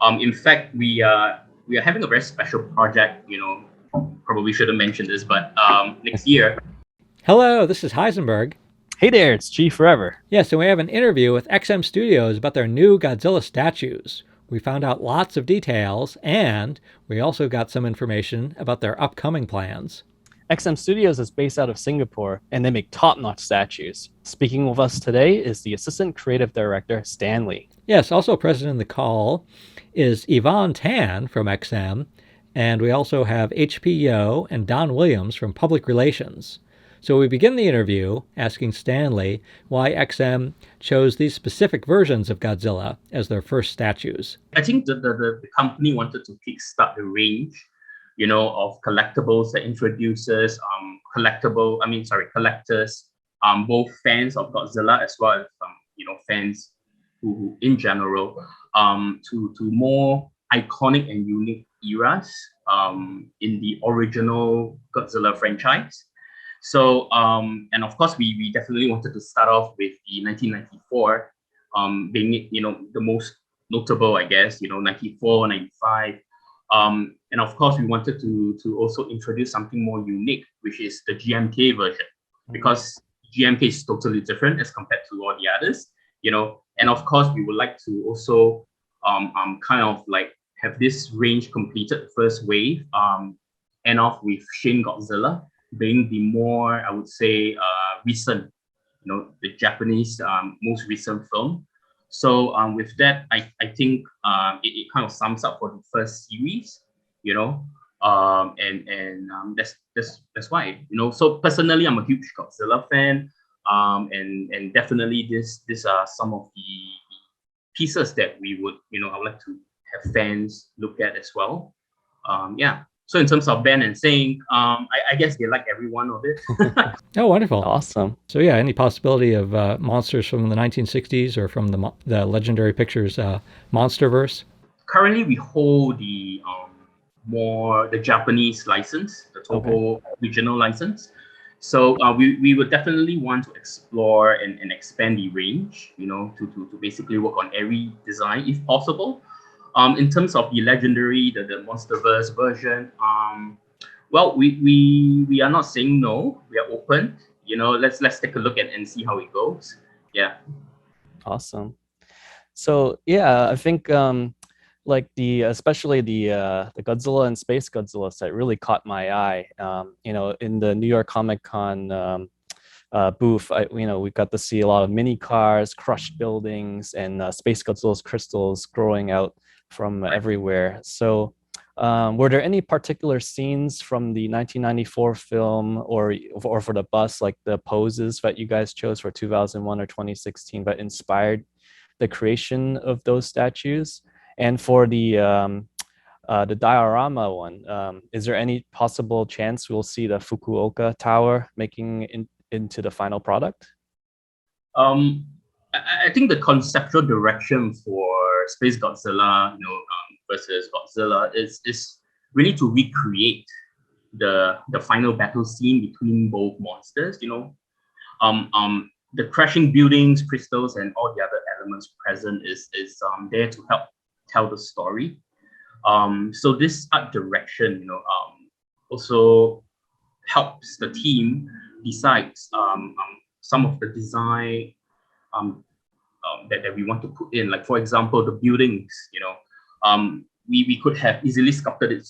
In fact, we are having a very special project. Probably shouldn't mention this, but next year. Hello, this is Heisenberg. Hey there, it's G Forever. Yes, and we have an interview with XM Studios about their new Godzilla statues. We found out lots of details, and we also got some information about their upcoming plans. XM Studios is based out of Singapore, and they make top-notch statues. Speaking with us today is the Assistant Creative Director, Stanley. Yes, also present in the call is Yvonne Tan from XM, and we also have HP Yo and Don Williams from Public Relations. So we begin the interview asking Stanley why XM chose these specific versions of Godzilla as their first statues. I think the company wanted to kickstart the range, of collectibles that introduces collectors, both fans of Godzilla as well as fans who in general, to more iconic and unique eras in the original Godzilla franchise. So, and of course, we definitely wanted to start off with the 1994, being, the most notable, I guess, 94, 95. And of course, we wanted to also introduce something more unique, which is the GMK version, because GMK is totally different as compared to all the others, And of course, we would like to also kind of like have this range completed the first wave, end off with Shin Godzilla being the more, I would say, recent, the Japanese most recent film. So with that, I think it kind of sums up for the first series, and that's why, So personally, I'm a huge Godzilla fan, and definitely these are some of the pieces that we would, I would like to have fans look at as well. So in terms of band and saying, I guess they like every one of it. Oh, wonderful. Awesome. So yeah, any possibility of monsters from the 1960s or from the Legendary Pictures Monsterverse? Currently, we hold the Japanese license, the Toho regional license. So we would definitely want to explore and expand the range, to basically work on every design if possible. In terms of the Legendary, the Monsterverse version, well, we are not saying no. We are open. Let's take a look at and see how it goes. Yeah. Awesome. So yeah, I think especially the Godzilla and SpaceGodzilla set really caught my eye. In the New York Comic Con booth, we got to see a lot of mini cars, crushed buildings, and SpaceGodzilla's crystals growing out from everywhere. So were there any particular scenes from the 1994 film or for the bus, like the poses that you guys chose for 2001 or 2016 that inspired the creation of those statues? And for the diorama one, is there any possible chance we'll see the Fukuoka Tower making into the final product? I think the conceptual direction for SpaceGodzilla, versus Godzilla is really to recreate the final battle scene between both monsters. The crashing buildings, crystals, and all the other elements present is there to help tell the story. So this art direction, also helps the team decide some of the design that we want to put in. Like, for example, the buildings, we could have easily sculpted it,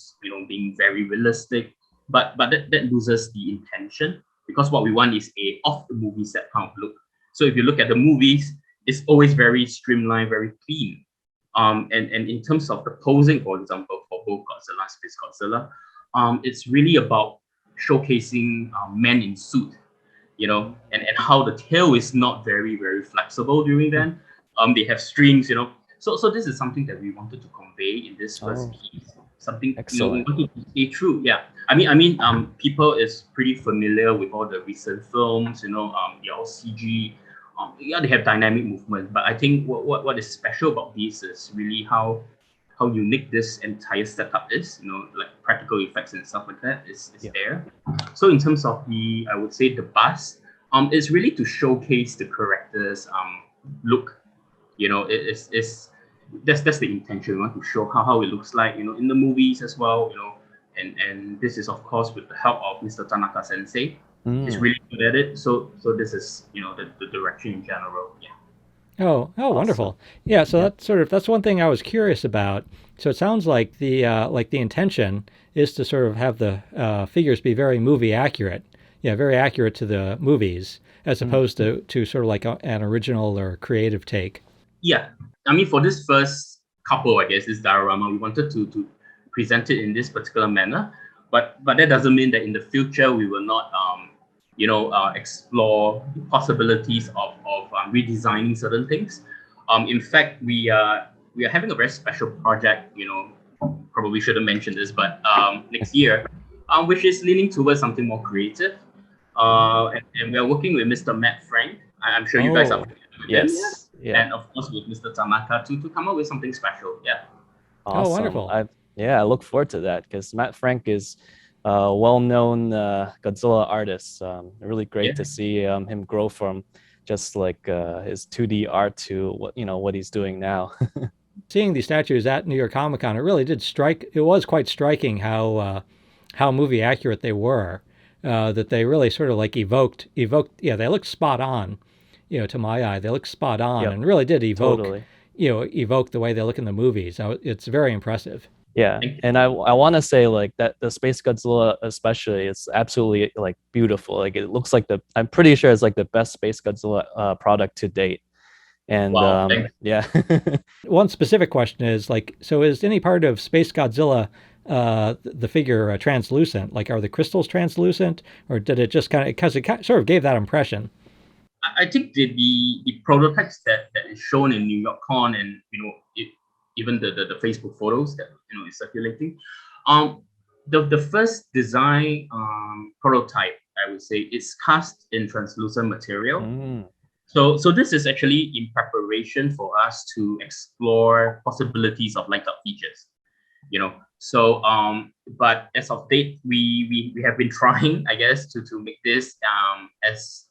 being very realistic, but that loses the intention, because what we want is a off the movie set kind of look. So if you look at the movies, it's always very streamlined, very clean. And in terms of the posing, for example, for both Godzilla and SpaceGodzilla, it's really about showcasing men in suit, and how the tail is not very, very flexible during then. They have strings, So this is something that we wanted to convey in this first piece. Something we wanted to stay true. Yeah. I mean, people is pretty familiar with all the recent films, they're all CG. They have dynamic movement, but I think what is special about this is really how unique this entire setup is, like practical effects and stuff like that is there. So in terms of I would say the bust, it's really to showcase the characters' look. that's the intention. We want to show how it looks like, in the movies as well, and this is of course with the help of Mr. Tanaka Sensei. He's Mm, really good at it. So this is the direction in general. Yeah. Oh, awesome. wonderful. Yeah, so Yep. that's one thing I was curious about. So it sounds like the intention is to sort of have the figures be very movie accurate. Yeah, very accurate to the movies, as Mm, opposed to sort of like an original or creative take. Yeah. I mean, for this first couple, I guess, this diorama, we wanted to present it in this particular manner, but that doesn't mean that in the future we will not explore the possibilities of redesigning certain things. In fact, we are having a very special project. Probably shouldn't mention this, but next year, which is leaning towards something more creative. mm. And we are working with Mr. Matt Frank. I'm sure you guys are Oh, familiar with him, yeah. yes. Yeah. And of course with Mr. Tanaka to come up with something special. Yeah. Oh, Awesome. wonderful. I look forward to that because Matt Frank is a well-known Godzilla artist. Really Yeah. great to see him grow from just like his 2D art to what he's doing now. Seeing these statues at New York Comic Con, it really did strike. It was quite striking how movie accurate they were. That they really sort of like evoked. Yeah, they looked spot on. To my eye, they looked spot on, Yep, and really did evoke. totally. Evoke the way they look in the movies. It's very impressive. Yeah, Thank and I want to say like that the Space Godzilla especially it's absolutely like beautiful. Like it looks like I'm pretty sure it's like the best Space Godzilla product to date. And Wow. Thank yeah. One specific question is like, so is any part of Space Godzilla the figure translucent? Like, are the crystals translucent, or did it just kind of because sort of gave that impression? I think the prototypes that is shown in New York Con, and even the Facebook photos that is circulating, the first design prototype, I would say, is cast in translucent material. Mm, So this is actually in preparation for us to explore possibilities of light up features. So but as of date, we have been trying, I guess, to make this as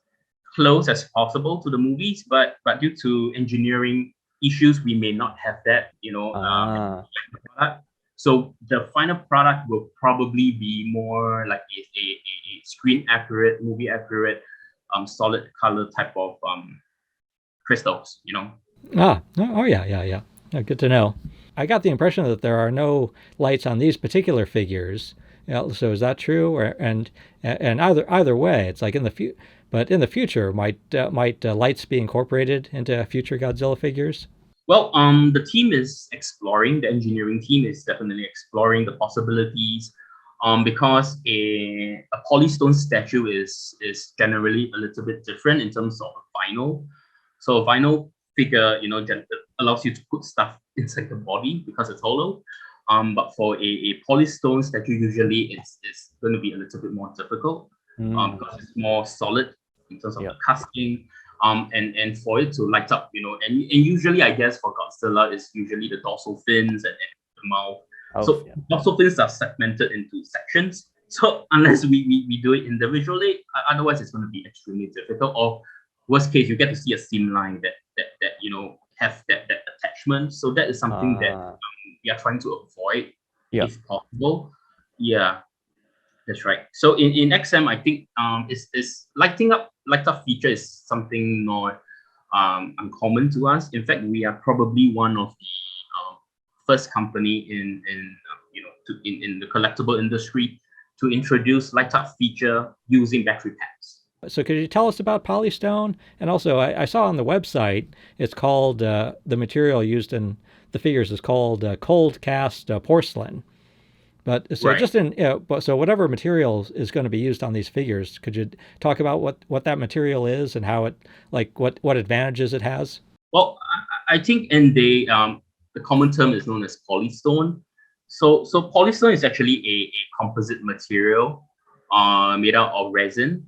close as possible to the movies, but due to engineering issues, we may not have that, ah, product. So the final product will probably be more like a screen accurate, movie accurate, solid color type of crystals. Oh yeah, yeah, yeah. Good to know. I got the impression that there are no lights on these particular figures. So is that true? And either way, it's like but in the future, might lights be incorporated into future Godzilla figures? Well, the team is exploring. The engineering team is definitely exploring the possibilities. Because a polystone statue is generally a little bit different in terms of a vinyl. So a vinyl figure, allows you to put stuff inside the body because it's hollow. But for a polystone statue, usually it's going to be a little bit more difficult, mm, because it's more solid in terms of the yep. casting. And for it to light up, and usually I guess for Godzilla it's usually the dorsal fins and the mouth. Oh, So yeah. dorsal fins are segmented into sections. So unless we do it individually, otherwise it's going to be extremely difficult. Or worst case, you get to see a seam line that have that attachment. So that is something that Ah, we are trying to avoid yep. if possible. Yeah, that's right. So in XM, I think is light up feature is something not uncommon to us. In fact, we are probably one of the first company in the collectible industry to introduce light up feature using battery packs. So could you tell us about polystone? And also, I saw on the website it's called the material used in the figures is called cold cast porcelain. But so Right. just in but so whatever material is going to be used on these figures, could you talk about what that material is and how it like what advantages it has? Well, I think in the common term is known as polystone. So polystone is actually a composite material made out of resin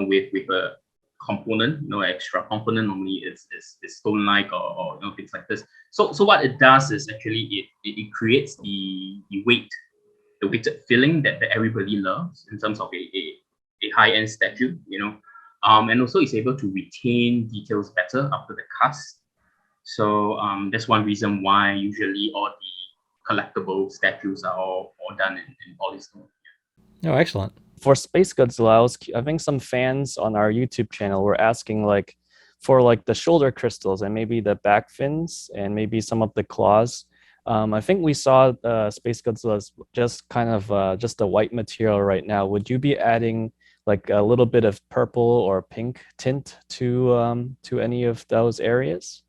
with a component, extra component. Normally it's stone like or things like this. So what it does is actually it creates the weighted feeling that everybody loves in terms of a high-end statue. And also it's able to retain details better after the cast. So that's one reason why usually all the collectible statues are all done in polystone. Oh, excellent. For Space Godzilla, I think some fans on our YouTube channel were asking like for like the shoulder crystals and maybe the back fins and maybe some of the claws. I think we saw Space Godzilla's just kind of just a white material right now. Would you be adding like a little bit of purple or pink tint to any of those areas?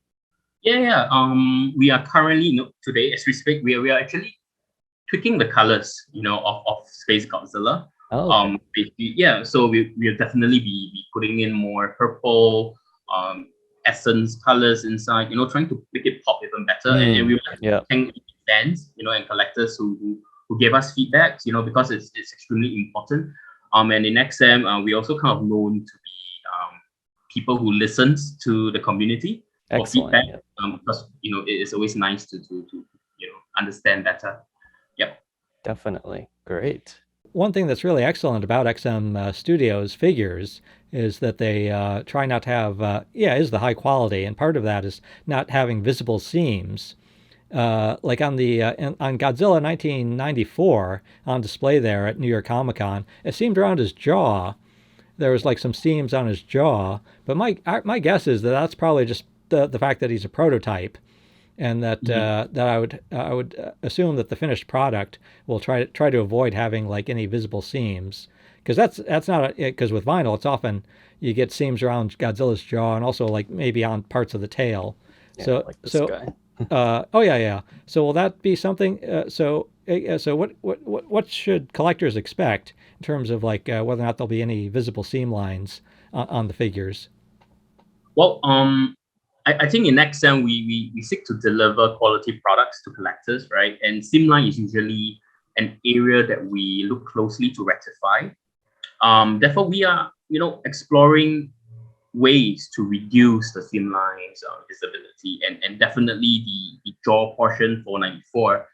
Yeah. We are currently, today as we speak, we are actually tweaking the colors, of Space Godzilla. Oh, okay. Yeah. So we'll definitely be putting in more purple, essence colors inside. Trying to make it pop even better. And we would like Yeah, to thank fans, and collectors who gave us feedbacks. Because it's extremely important. And in XM, we also kind of known to be people who listens to the community for excellent. feedback. Yeah. Because it is always nice to understand better. Yep. Definitely. Great. One thing that's really excellent about XM Studios figures is that they try not to have, is the high quality, and part of that is not having visible seams. Like on on Godzilla 1994 on display there at New York Comic Con, it seemed around his jaw. There was like some seams on his jaw, but my guess is that that's probably just the fact that he's a prototype, and that that I would assume that the finished product will try to avoid having like any visible seams, because that's not because with vinyl it's often you get seams around Godzilla's jaw and also like maybe on parts of the tail. Yeah, like this guy. Oh yeah. So will that be something? So what should collectors expect in terms of like whether or not there'll be any visible seam lines on the figures? Well, I think in XM we seek to deliver quality products to collectors, right? And seam line is usually an area that we look closely to rectify. Therefore, we are exploring ways to reduce the seam lines visibility, and definitely the jaw portion for 94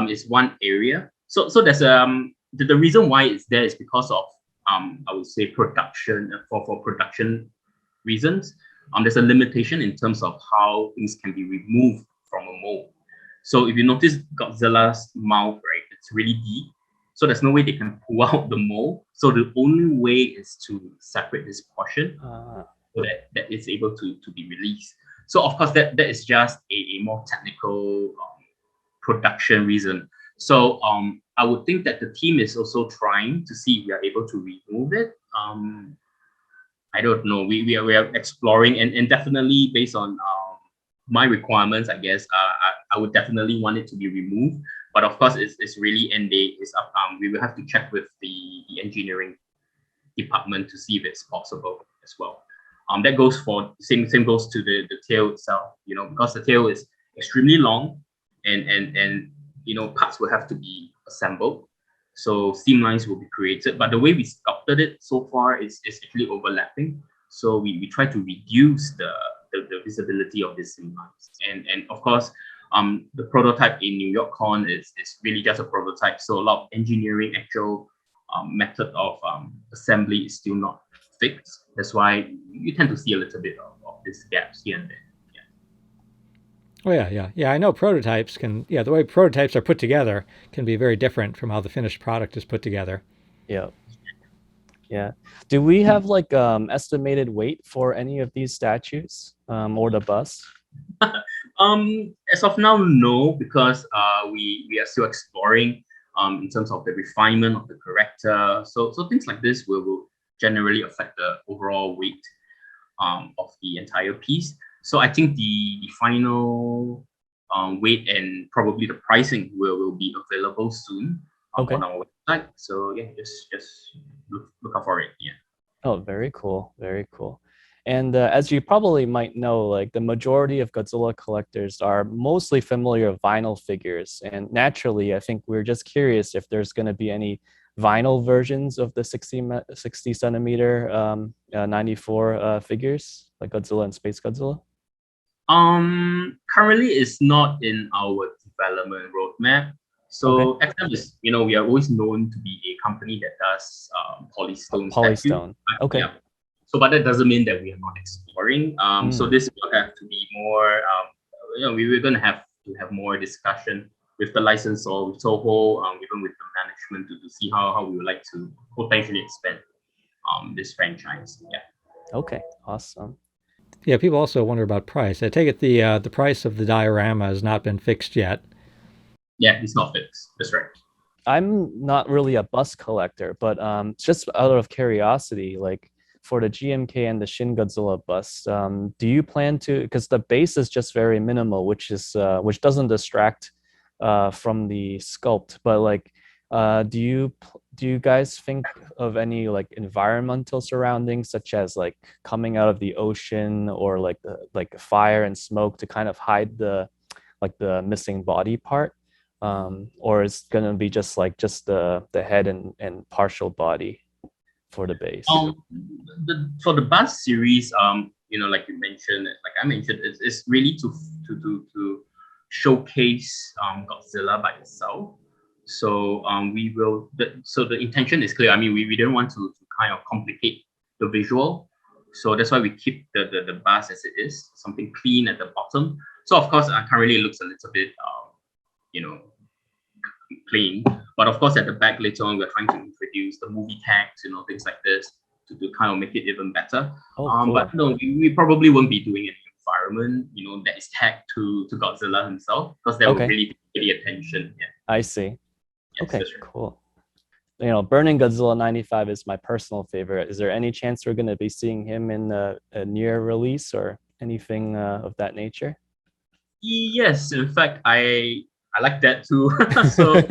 is one area. So there's the reason why it's there is because of I would say production for production reasons. There's a limitation in terms of how things can be removed from a mold. So if you notice Godzilla's mouth, right, it's really deep. So there's no way they can pull out the mold. So the only way is to separate this portion so that it's able to be released. So of course that is just a more technical production reason. So I would think that the team is also trying to see if we are able to remove it. I don't know. We are exploring, and definitely based on my requirements, I guess I would definitely want it to be removed. But of course, it's really end date is up. We will have to check with the engineering department to see if it's possible as well. That goes for same goes to the tail itself. Because the tail is extremely long, and parts will have to be assembled. So seam lines will be created, but the way we sculpted it so far is actually overlapping. So we try to reduce the visibility of these seam lines. And of course, the prototype in New York Con is really just a prototype. So a lot of engineering, actual method of assembly is still not fixed. That's why you tend to see a little bit of these gaps here and there. Oh yeah. I know prototypes can. Yeah, the way prototypes are put together can be very different from how the finished product is put together. Yeah. Do we have like estimated weight for any of these statues or the bust? As of now, no, because we are still exploring in terms of the refinement of the character. So things like this will generally affect the overall weight of the entire piece. So I think the final weight and probably the pricing will be available soon on our website. So yeah, just look out for it. Yeah. Oh, very cool. Very cool. And as you probably might know, like the majority of Godzilla collectors are mostly familiar with vinyl figures. And naturally, I think we're just curious if there's going to be any vinyl versions of the 60 centimeter 94 figures, like Godzilla and SpaceGodzilla. Currently it's not in our development roadmap. So XM is, we are always known to be a company that does polystone. Polystone. Okay. Yeah. So, but that doesn't mean that we are not exploring. So this will have to be more we were going to have more discussion with the licensor, with Toho, even with the management to see how we would like to potentially expand this franchise. Yeah. Okay, awesome. Yeah, people also wonder about price. I take it the price of the diorama has not been fixed yet. Yeah, it's not fixed. That's right. I'm not really a bus collector, but just out of curiosity, like for the GMK and the Shin Godzilla bus, do you plan to? Because the base is just very minimal, which doesn't distract from the sculpt. But like, do you guys think of any like environmental surroundings, such as like coming out of the ocean or like fire and smoke to kind of hide the missing body part? Or it's gonna be just the head and partial body for the base. For the bus series, like you mentioned, like I mentioned, it's really to showcase Godzilla by itself. So the intention is clear. I mean, we didn't want to kind of complicate the visual, so that's why we keep the bus as it is, something clean at the bottom. So of course, currently it looks a little bit plain, but of course at the back later on we're trying to introduce the movie tags, things like this to kind of make it even better. Cool. But no, we probably won't be doing any environment, that is tagged to Godzilla himself, because that would really get the attention. Yeah. I see. Yes, okay, right. cool. Burning Godzilla 95 is my personal favorite. Is there any chance we're going to be seeing him in a near release or anything of that nature? Yes, in fact, I like that too. So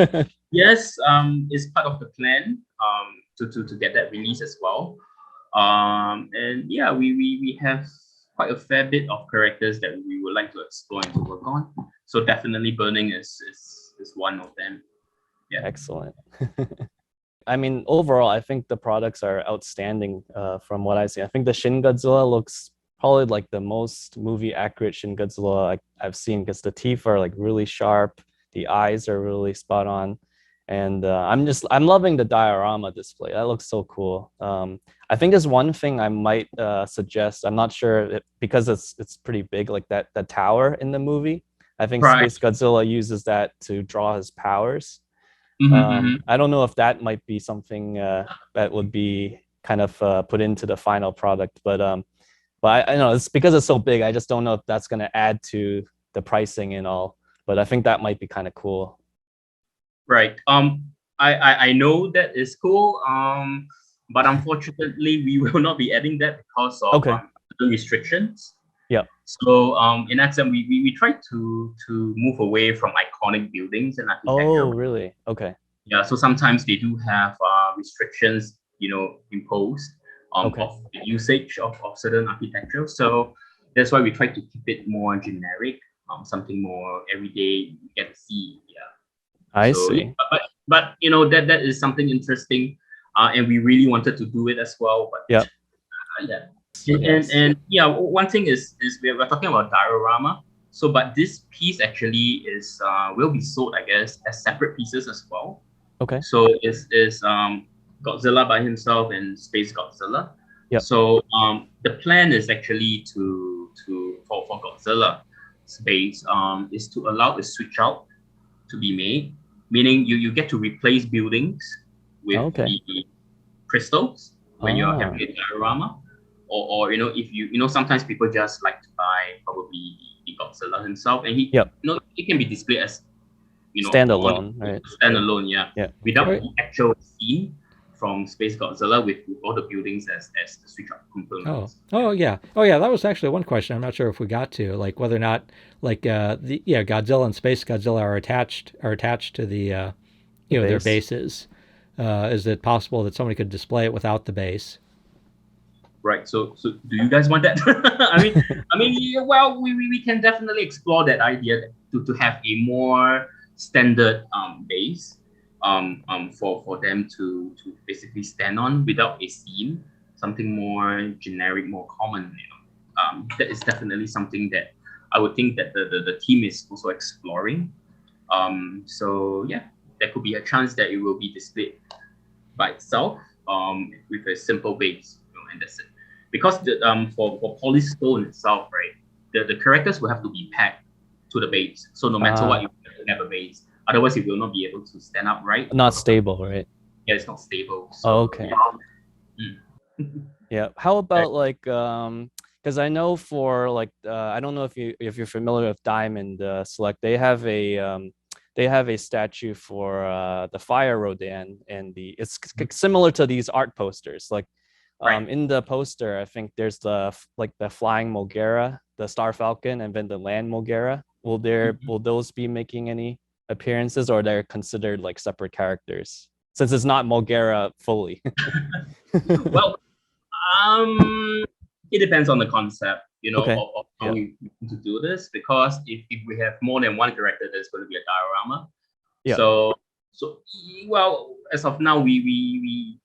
yes, it's part of the plan to get that release as well. And yeah, we have quite a fair bit of characters that we would like to explore and to work on. So definitely Burning is one of them. Yeah. Excellent. I mean, overall, I think the products are outstanding from what I see. I think the Shin Godzilla looks probably like the most movie accurate Shin Godzilla I've seen, because the teeth are like really sharp, the eyes are really spot on, and I'm loving the diorama display. That looks so cool. I think there's one thing I might suggest. I'm not sure because it's pretty big, like that tower in the movie. I think Right. SpaceGodzilla uses that to draw his powers. Mm-hmm. I don't know if that might be something that would be kind of put into the final product, but I know it's because it's so big. I just don't know if that's going to add to the pricing and all. But I think that might be kind of cool. Right. I know that is cool. But unfortunately, we will not be adding that because of the restrictions. Yeah. So in that sense, we try to move away from iconic buildings and architecture. Oh, really? Okay. Yeah. So sometimes they do have restrictions, imposed of the usage of certain architecture. So that's why we try to keep it more generic, something more everyday you get to see. Yeah. I see. But that is something interesting, and we really wanted to do it as well. But yeah. And yeah, one thing is we're talking about diorama. So, but this piece actually is will be sold, I guess, as separate pieces as well. Okay. So it's Godzilla by himself and SpaceGodzilla. Yeah. So the plan is actually for Godzilla space is to allow a switch out to be made, meaning you get to replace buildings with the crystals when you're having a diorama. Or if sometimes people just like to buy probably the Godzilla himself, and he it can be displayed as standalone, right? Standalone, yeah. Without the actual scene from SpaceGodzilla with all the buildings as the switch up components. Oh yeah. That was actually one question. I'm not sure if we got to, like, whether or not Godzilla and SpaceGodzilla are attached to the their bases. Is it possible that somebody could display it without the base? Right. So do you guys want that? Well, we can definitely explore that idea to have a more standard base for them to basically stand on without a scene, something more generic, more common. That is definitely something that I would think that the team is also exploring. So yeah, there could be a chance that it will be displayed by itself with a simple base, and that's it. Because for Polystone itself, right, the characters will have to be packed to the base. So no matter what, you have to have a base. Otherwise, you will not be able to stand upright. Not stable, right? Yeah, it's not stable. So, Okay. Yeah. How about like because I know for like I don't know if you're familiar with Diamond Select, they have a statue for the Fire Rodan, and it's similar to these art posters. Like right. in the poster, I think there's the flying Mulgera, the Star Falcon, and then the land Mulgera. Will those be making any appearances, or they're considered like separate characters since it's not Mulgera fully? Well, it depends on the concept, Okay. of how we want to do this. Because if we have more than one character, there's going to be a diorama. Yeah. So well, as of now, we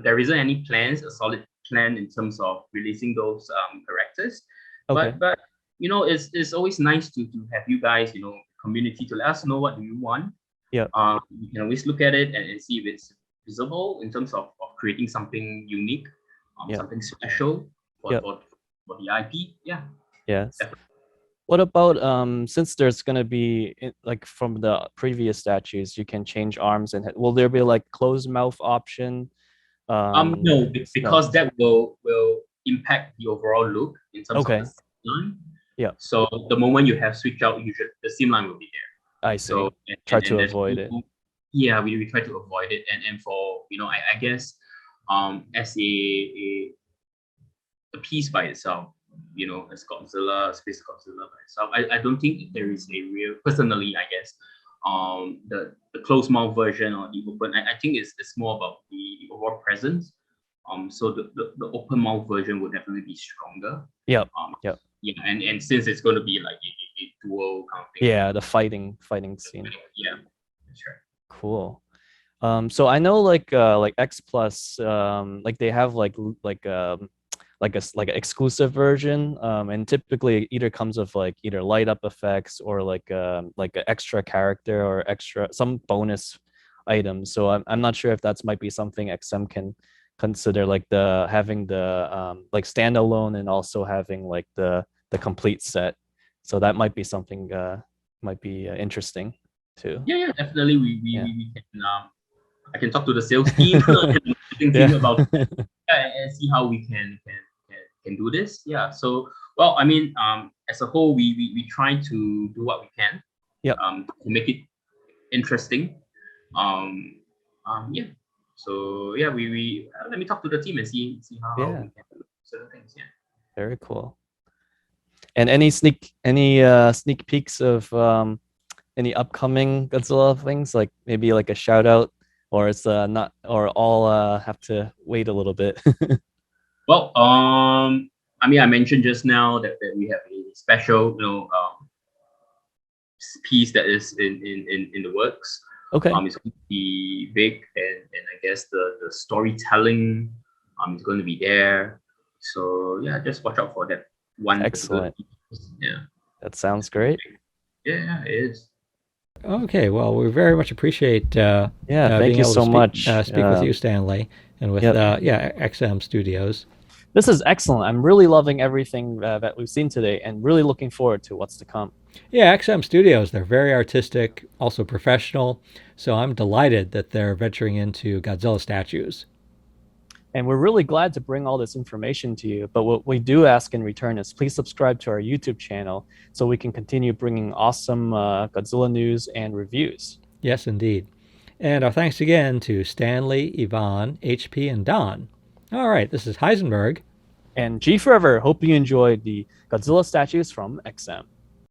there isn't any plans, a solid plan in terms of releasing those characters. Okay. But it's always nice to have you guys, community, to let us know what do you want. Yeah. You can always look at it and see if it's visible in terms of creating something unique, something special for the IP. Yeah. Yes. Definitely. What about since there's gonna be like from the previous statues, you can change arms and will there be like closed mouth option? No, because that will impact the overall look in terms of the seam line. Yeah. So the moment you have switch out, the seam line will be there. I see. So try to avoid it. Yeah, we try to avoid it, and for I guess as a piece by itself, as Godzilla, SpaceGodzilla by itself, I don't think there is a real, personally, I guess, the closed mouth version or the open, I think it's more about the overall presence. So the open mouth version would definitely be stronger. Yep. Yeah, and since it's going to be like a dual kind of thing. Yeah, the fighting scene. Yeah, that's right. Cool. So I know like X Plus, like they have like an exclusive version, and typically it either comes with like either light up effects or like an extra character or some bonus items. So I'm not sure if that's might be something XM can consider, like having the like standalone and also having like the complete set. So that might be something might be interesting too. Yeah, definitely. We can I can talk to the sales team about and see how we can do this. Yeah. So well, I mean, as a whole, we try to do what we can. Yeah. To make it interesting. Yeah. So yeah, we let me talk to the team and see how we can do certain things. Yeah. Very cool. And any sneak peeks of any upcoming Godzilla things, like maybe like a shout out, or it's not, or all have to wait a little bit? Well, I mean, I mentioned just now that we have a special, piece that is in the works. Okay. It's going to be big, and I guess the storytelling is going to be there. So yeah, just watch out for that one. Excellent. Yeah. That sounds great. Yeah, it is. Okay, well, we very much appreciate thank you so much. Speak with you, Stanley, and with XM Studios. This is excellent. I'm really loving everything that we've seen today, and really looking forward to what's to come. Yeah, XM Studios, they're very artistic, also professional, so I'm delighted that they're venturing into Godzilla statues. And we're really glad to bring all this information to you. But what we do ask in return is please subscribe to our YouTube channel so we can continue bringing awesome Godzilla news and reviews. Yes, indeed. And our thanks again to Stanley, Yvonne, HP, and Don. All right, this is Heisenberg. And G Forever. Hope you enjoyed the Godzilla statues from XM.